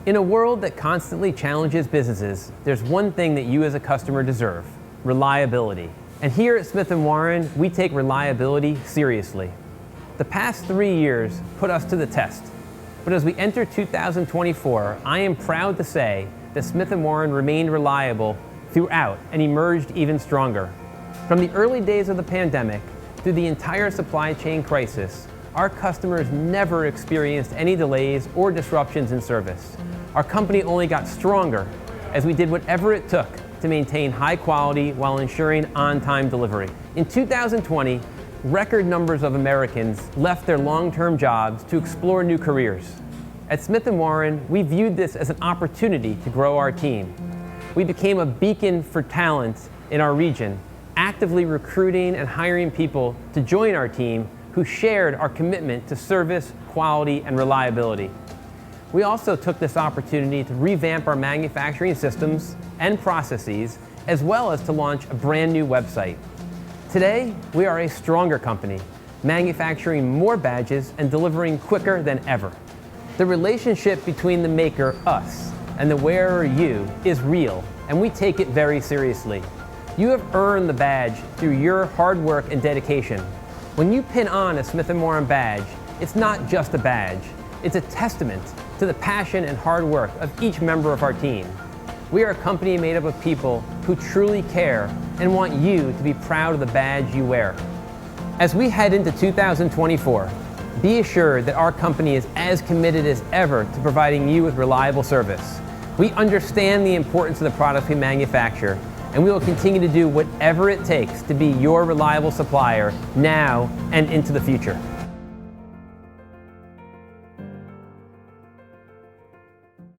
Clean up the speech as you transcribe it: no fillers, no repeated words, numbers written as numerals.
In a world that constantly challenges businesses, there's one thing that you as a customer deserve: reliability. And here at Smith & Warren, we take reliability seriously. The past 3 years put us to the test. But as we enter 2024, I am proud to say that Smith & Warren remained reliable throughout and emerged even stronger. From the early days of the pandemic through the entire supply chain crisis, our customers never experienced any delays or disruptions in service. Our company only got stronger as we did whatever it took to maintain high quality while ensuring on-time delivery. In 2020, record numbers of Americans left their long-term jobs to explore new careers. At Smith & Warren, we viewed this as an opportunity to grow our team. We became a beacon for talent in our region, actively recruiting and hiring people to join our team who shared our commitment to service, quality, and reliability. We also took this opportunity to revamp our manufacturing systems and processes, as well as to launch a brand new website. Today, we are a stronger company, manufacturing more badges and delivering quicker than ever. The relationship between the maker, us, and the wearer, you, is real, and we take it very seriously. You have earned the badge through your hard work and dedication. When you pin on a Smith & Warren badge, it's not just a badge. It's a testament to the passion and hard work of each member of our team. We are a company made up of people who truly care and want you to be proud of the badge you wear. As we head into 2024, be assured that our company is as committed as ever to providing you with reliable service. We understand the importance of the products we manufacture, and we will continue to do whatever it takes to be your reliable supplier now and into the future.